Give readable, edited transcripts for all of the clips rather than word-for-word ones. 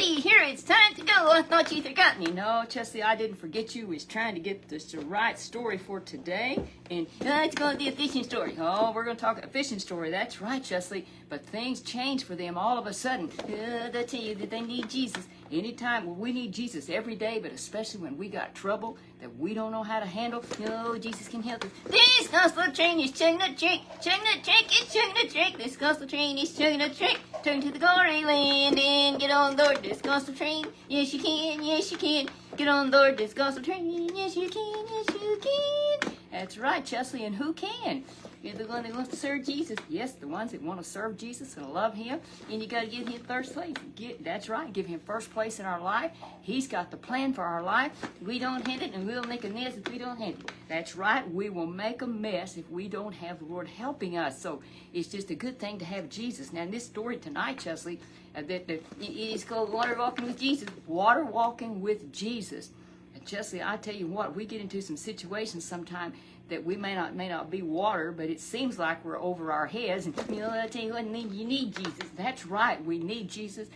Chesley, here it's time to go. I thought you'd forgotten me. No, Chesley, I didn't forget you. We was trying to get this the right story for today. And it's going to be a fishing story. Oh, we're going to talk a fishing story. That's right, Chesley. But things change for them all of a sudden. They tell you that they need Jesus. Anytime, well, we need Jesus every day, but especially when we got trouble that we don't know how to handle, Jesus can help us. This gospel train is chugging a trick, it's chugging a trick. This gospel train is chugging a trick. Turn to the glory land and get on board this gospel train. Yes, you can, yes, you can. Get on board this gospel train. Yes, you can, yes, you can. That's right, Chesley, and who can? You're the one that wants to serve Jesus. Yes, the ones that want to serve Jesus and love Him. And you got to give Him first place. That's right. Give Him first place in our life. He's got the plan for our life. We don't handle it, and we'll make a mess if we don't handle it. That's right. We will make a mess if we don't have the Lord helping us. So it's just a good thing to have Jesus. Now, in this story tonight, Chesley, it is called Water Walking with Jesus. Water Walking with Jesus. And Chesley, I tell you what, we get into some situations sometime that we may not be water, but it seems like we're over our heads. And I tell you what, you need Jesus. That's right, we need Jesus.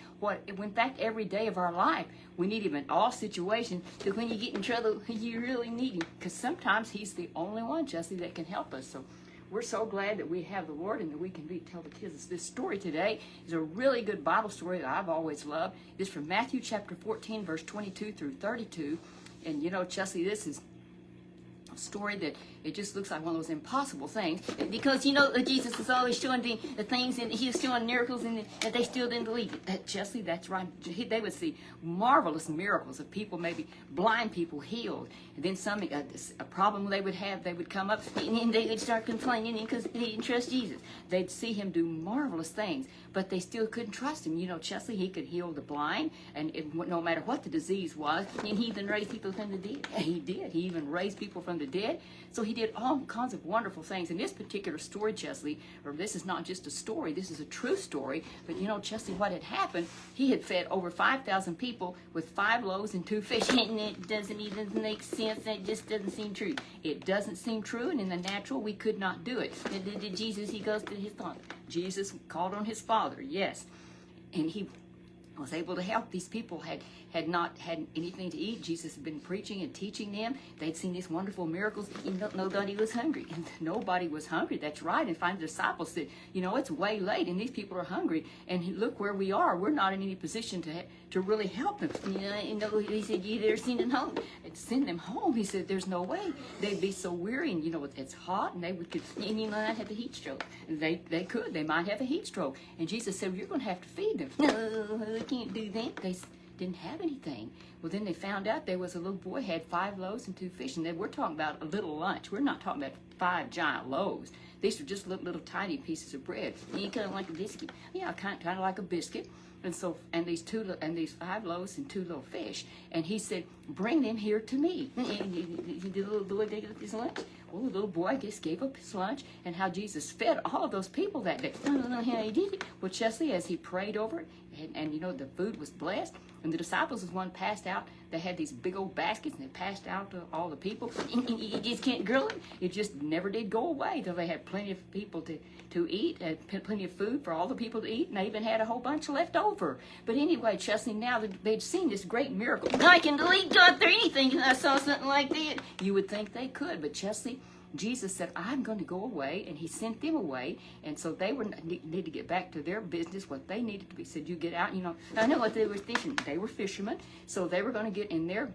In fact, every day of our life, we need Him in all situations. So when you get in trouble, you really need Him, because sometimes He's the only one, Jesse, that can help us. So we're so glad that we have the Lord and that we can tell the kids this story today. Is a really good Bible story that I've always loved. It's from Matthew chapter 14, verse 22 through 32. And Chesley, this is story that it just looks like one of those impossible things, because Jesus is always showing the things, and He was showing miracles, and that they still didn't believe it. That, Chesley, that's right. They would see marvelous miracles of people, maybe blind people healed, and then a problem they would come up, and they would start complaining because they didn't trust Jesus. They'd see Him do marvelous things, but they still couldn't trust Him. Chesley, He could heal the blind, and no matter what the disease was, and He even raised people from the dead. He did. He even raised people from the dead. So He did all kinds of wonderful things. In this particular story, Chesley, or this is not just a story, this is a true story. But Chesley, what had happened, He had fed over 5,000 people with 5 loaves and 2 fish. And it doesn't even make sense. That just doesn't seem true. It doesn't seem true, and in the natural, we could not do it. Did Jesus, He goes to His Father. Jesus called on His Father, yes. And He was able to help. These people had not had anything to eat. Jesus had been preaching and teaching them. They'd seen these wonderful miracles. Nobody was hungry. And nobody was hungry. That's right. And finally the disciples said, it's way late and these people are hungry. And look where we are. We're not in any position to really help them. He said, you better send them home. Send them home. He said, there's no way. They'd be so weary, and it's hot, and they might have a heat stroke. They could. They might have a heat stroke. And Jesus said, well, you're going to have to feed them. No, they can't do that. They didn't have anything. Well, then they found out there was a little boy had 5 loaves and 2 fish, and we're talking about a little lunch. We're not talking about 5 giant loaves. These were just little tiny pieces of bread. And kind of like a biscuit. Yeah, kind of like a biscuit. And these 5 loaves and 2 little fish. And He said, bring them here to me. And the little boy gave up his lunch. Well, the little boy just gave up his lunch, and how Jesus fed all of those people that day. I don't know how He did it. Well, Chesley, as He prayed over it, and the food was blessed, and the disciples was one passed out. They had these big old baskets, and they passed out to all the people. And you just can't grill it. It just never did go away till they had plenty of people to eat, plenty of food for all the people to eat, and they even had a whole bunch left over. But anyway, Chesley, now that they'd seen this great miracle, I can believe God for anything, and I saw something like that. You would think they could, but Chesley, Jesus said, I'm going to go away, and He sent them away, and so they need to get back to their business, what they needed to be. He said, you get out, I know what they were fishing. They were fishermen, so they were going to get in their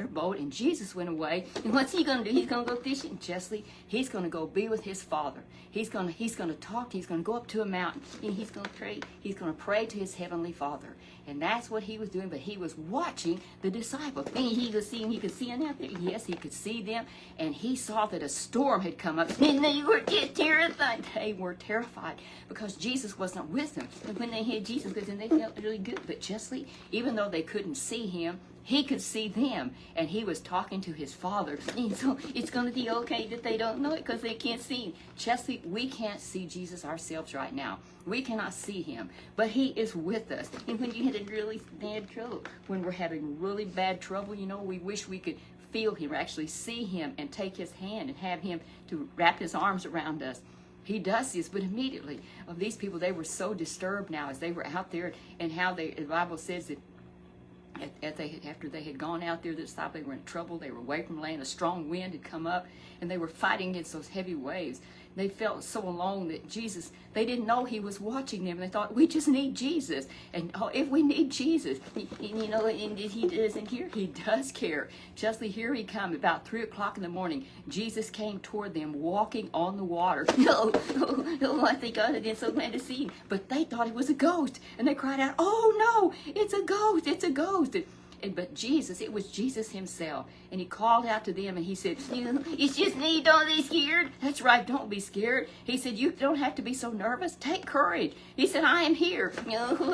boat, and Jesus went away. And what's He going to do? He's going to go fishing. Chesley, He's going to go be with His Father. He's going to talk. He's going to go up to a mountain, and He's going to pray. He's going to pray to His Heavenly Father. And that's what He was doing, but He was watching the disciples. And He could see them out there. Yes, He could see them, and He saw that a storm had come up, and they were terrified. They were terrified because Jesus wasn't with them. And when they had Jesus with them, they felt really good. But Chesley, even though they couldn't see Him, He could see them, and He was talking to His Father. And so it's going to be okay that they don't know it because they can't see Him. Chesley, we can't see Jesus ourselves right now. We cannot see Him, but He is with us. And when you had a really bad trouble, when we're having really bad trouble, we wish we could feel Him, or actually see Him and take His hand and have Him to wrap His arms around us. He does this, but immediately of these people, they were so disturbed now as they were out there, and how the Bible says that after they had gone out there, the disciples, they were in trouble. They were away from land. A strong wind had come up, and they were fighting against those heavy waves. They felt so alone that Jesus, they didn't know he was watching them. They thought, we just need Jesus. And if we need Jesus, and he doesn't care. He does care. Justly, here he comes about 3 o'clock in the morning. Jesus came toward them walking on the water. I think God had been so glad to see him. But they thought it was a ghost. And they cried out, oh no, it's a ghost, it's a ghost. But Jesus, it was Jesus himself. And he called out to them and he said, it's just me, don't be scared. That's right, don't be scared. He said, you don't have to be so nervous. Take courage. He said, I am here.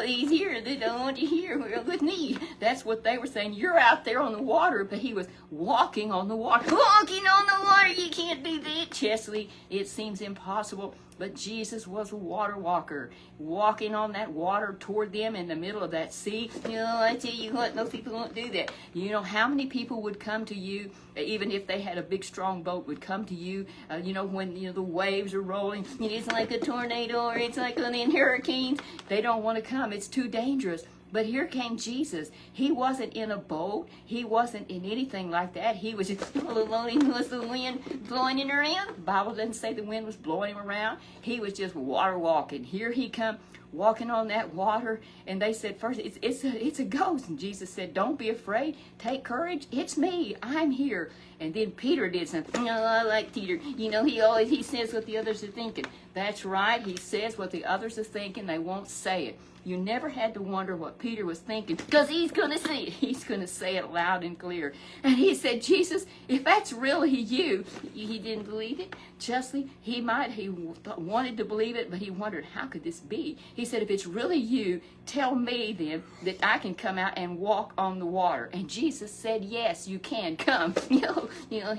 He's here. They don't want you here with me. That's what they were saying. You're out there on the water, but he was walking on the water. Walking on the water, you can't do that. Chesley, it seems impossible. But Jesus was a water walker, walking on that water toward them in the middle of that sea. I tell you what, most people won't do that. You know how many people would come to you, even if they had a big, strong boat, would come to you, when the waves are rolling. It's like a tornado or it's like in hurricanes. They don't want to come. It's too dangerous. But here came Jesus. He wasn't in a boat. He wasn't in anything like that. He was just all alone. Was the wind blowing him around? The Bible doesn't say the wind was blowing him around. He was just water walking. Here he come walking on that water. And they said, first, it's a ghost. And Jesus said, don't be afraid. Take courage. It's me. I'm here. And then Peter did something. I like Peter. He says what the others are thinking. That's right. He says what the others are thinking. They won't say it. You never had to wonder what Peter was thinking, because he's going to say it. He's going to say it loud and clear. And he said, Jesus, if that's really you, he didn't believe it. Justly, he wanted to believe it, but he wondered, how could this be? He said, if it's really you, tell me then that I can come out and walk on the water. And Jesus said, yes, you can come. He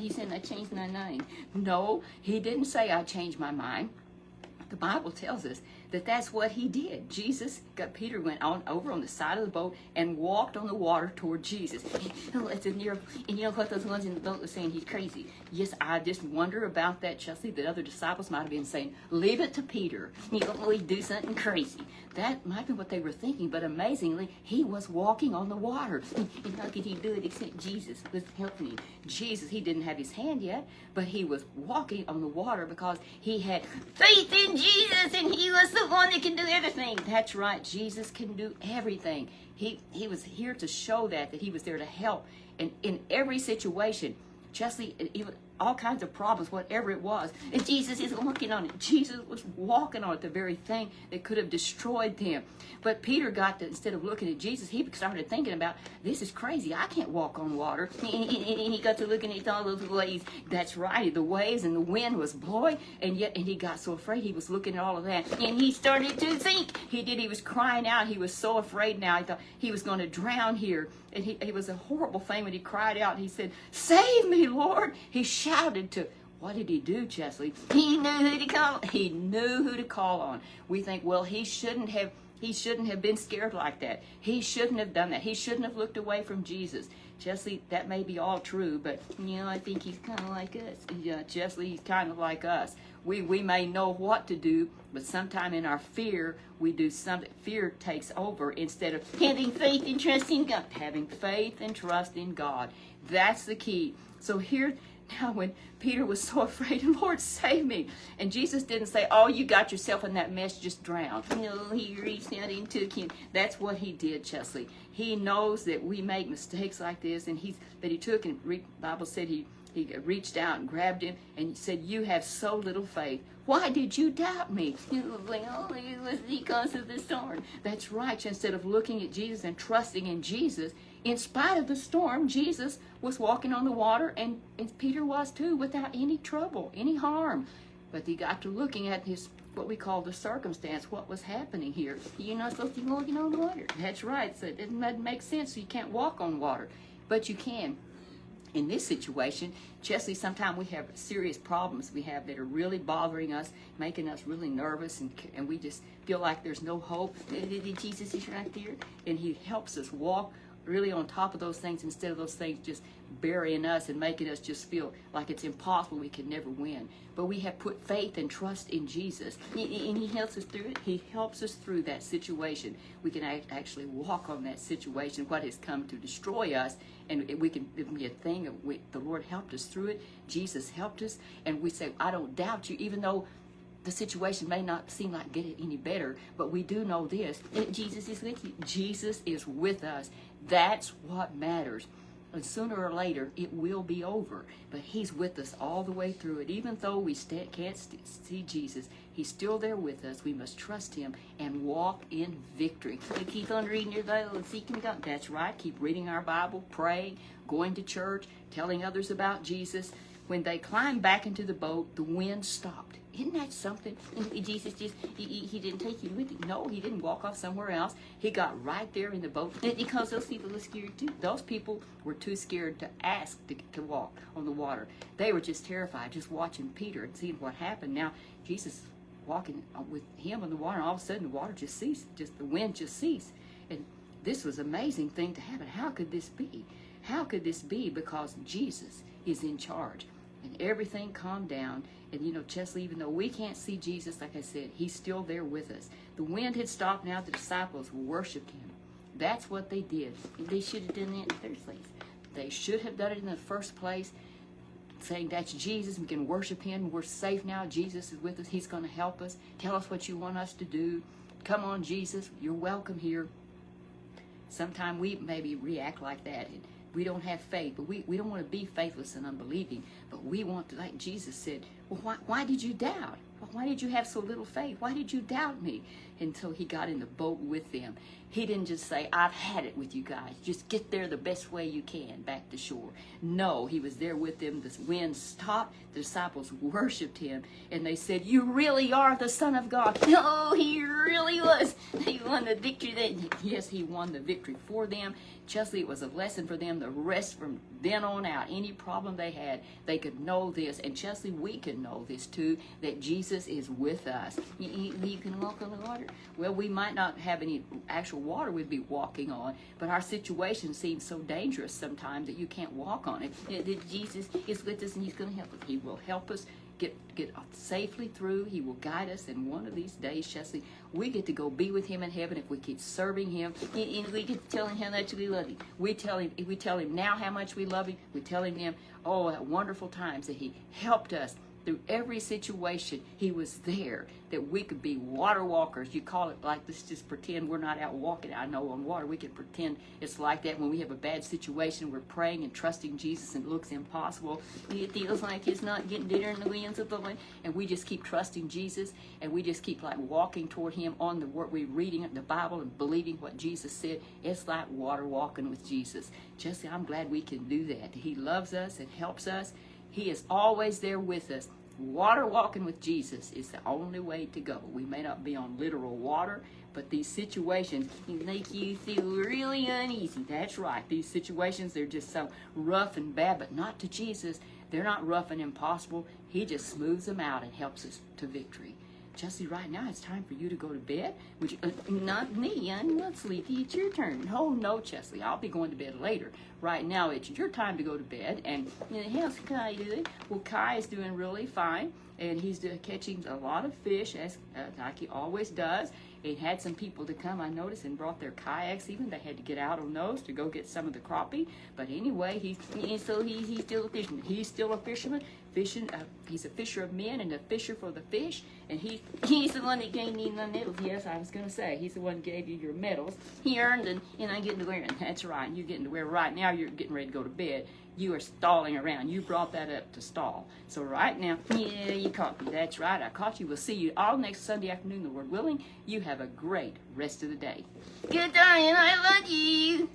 said, I changed my mind. No, he didn't say I changed my mind. The Bible tells us that that's what he did. Peter went on over on the side of the boat and walked on the water toward Jesus. And you know what those ones in the boat were saying? He's crazy. Yes, I just wonder about that, Chelsea. The other disciples might have been saying, leave it to Peter. He'll do something crazy. That might be what they were thinking, but amazingly, he was walking on the water. And how could he do it except Jesus was helping him? Jesus, he didn't have his hand yet, but he was walking on the water because he had faith in Jesus, and he was the one that can do everything. That's right, Jesus can do everything. He was here to show that he was there to help in every situation. Chelsea, all kinds of problems, whatever it was. And Jesus is working on it. Jesus was walking on it, the very thing that could have destroyed them. But Peter instead of looking at Jesus, he started thinking about, this is crazy. I can't walk on water. And he got to looking at all those waves. That's right. The waves and the wind was blowing. And he got so afraid. He was looking at all of that. And he started to sink. He was crying out. He was so afraid now. He thought he was going to drown here. And it was a horrible thing when he cried out. He said, save me, Lord. He shouted to, what did he do, Chesley? He knew who to call. He knew who to call on. We think, well, he shouldn't have been scared like that. He shouldn't have done that. He shouldn't have looked away from Jesus. Chesley, that may be all true, but, I think he's kind of like us. Chesley, he's kind of like us. We may know what to do, but sometime in our fear, we do something. Fear takes over instead of having faith and trust in God. Having faith and trust in God. That's the key. So here, now when Peter was so afraid, Lord, save me. And Jesus didn't say, oh, you got yourself in that mess, just drown. No, he reached out and took him. That's what he did, Chesley. He knows that we make mistakes like this, and he took, and the Bible said he reached out and grabbed him and said, you have so little faith. Why did you doubt me? Well, it was because of the storm. That's right. Instead of looking at Jesus and trusting in Jesus, in spite of the storm, Jesus was walking on the water, and Peter was too, without any trouble, any harm. But he got to looking at what we call the circumstance, what was happening here. You're not supposed to be walking on water. That's right. So it doesn't make sense. So you can't walk on water, but you can. In this situation, Chesley, sometimes we have serious problems that are really bothering us, making us really nervous, and we just feel like there's no hope. Jesus is right there, and he helps us walk really on top of those things instead of those things just burying us and making us just feel like it's impossible, we can never win. But we have put faith and trust in Jesus, and he helps us through it. He helps us through that situation. We can actually walk on that situation, what has come to destroy us, and it can be a thing of the Lord helped us through it. Jesus helped us, and we say, I don't doubt you, even though the situation may not seem like get it any better, but we do know this, that Jesus is with you. Jesus is with us. That's what matters. And sooner or later, it will be over. But he's with us all the way through it. Even though we can't see Jesus, he's still there with us. We must trust him and walk in victory. So keep on reading your Bible and seeking God. That's right. Keep reading our Bible, praying, going to church, telling others about Jesus. When they climbed back into the boat, the wind stopped. Isn't that something? Jesus just, he didn't take you with him. No, he didn't walk off somewhere else. He got right there in the boat. Because those people were scared too. Those people were too scared to ask to walk on the water. They were just terrified, just watching Peter and seeing what happened. Now, Jesus walking with him on the water, and all of a sudden the water just ceased. Just the wind just ceased. And this was an amazing thing to happen. How could this be? How could this be? Because Jesus is in charge. And everything calmed down. And you know, Chesley, even though we can't see Jesus, like I said, he's still there with us. The wind had stopped now. The disciples worshiped him. That's what they did. They should have done it in the first place. They should have done it in the first place, saying that's Jesus. We can worship him. We're safe now. Jesus is with us. He's going to help us. Tell us what you want us to do. Come on, Jesus. You're welcome here. Sometimes we maybe react like that. And we don't have faith, but we don't want to be faithless and unbelieving, but we want to, like Jesus said, well, why did you doubt? Why did you have so little faith? Why did you doubt me? Until he got in the boat with them. He didn't just say, I've had it with you guys. Just get there the best way you can back to shore. No, he was there with them. The wind stopped. The disciples worshiped him. And they said, you really are the Son of God. No, he really was. He won the victory. Yes, he won the victory for them. Chesley, it was a lesson for them. The rest from then on out, any problem they had, they could know this. And Chesley, we can know this too, that Jesus is with us. You can walk on the water. Well, we might not have any actual water we'd be walking on, but our situation seems so dangerous sometimes that you can't walk on it. That Jesus is with us and he's going to help us. He will help us get safely through. He will guide us, and one of these days, Chesley, we get to go be with him in heaven if we keep serving him, and we get to tell him how much we love him. We tell him now how much we love him. We tell him, oh, wonderful times that he helped us through every situation. He was there, that we could be water walkers. You call it like, let's just pretend we're not out walking. I know on water we can pretend it's like that when we have a bad situation. We're praying and trusting Jesus and it looks impossible. It feels like it's not getting better in the winds of the wind. And we just keep trusting Jesus, and we just keep like walking toward him on the word. We're reading the Bible and believing what Jesus said. It's like water walking with Jesus. Jesse, I'm glad we can do that. He loves us and helps us. He is always there with us. Water walking with Jesus is the only way to go. We may not be on literal water, but these situations make you feel really uneasy. That's right. These situations, they're just so rough and bad, but not to Jesus. They're not rough and impossible. He just smooths them out and helps us to victory. Jesse, right now it's time for you to go to bed. Would you, not me, I'm not sleepy. It's your turn. Oh, no, Chesley, I'll be going to bed later. Right now it's your time to go to bed. And how's Kai doing? Well, Kai is doing really fine, and he's catching a lot of fish, as like he always does. It had some people to come, I noticed, and brought their kayaks even. They had to get out on those to go get some of the crappie. But anyway, he's still a fisherman. He's still a fisherman. Fishing, he's a fisher of men and a fisher for the fish. And he's the one that gave me the medals. Yes, I was going to say, he's the one that gave you your medals. He earned them, and I'm getting to wear them. That's right. You're getting to wear right now. You're getting ready to go to bed. You are stalling around. You brought that up to stall. So right now, yeah, you caught me. That's right. I caught you. We'll see you all next Sunday afternoon, the Lord willing. You have a great rest of the day. Good day, and I love you.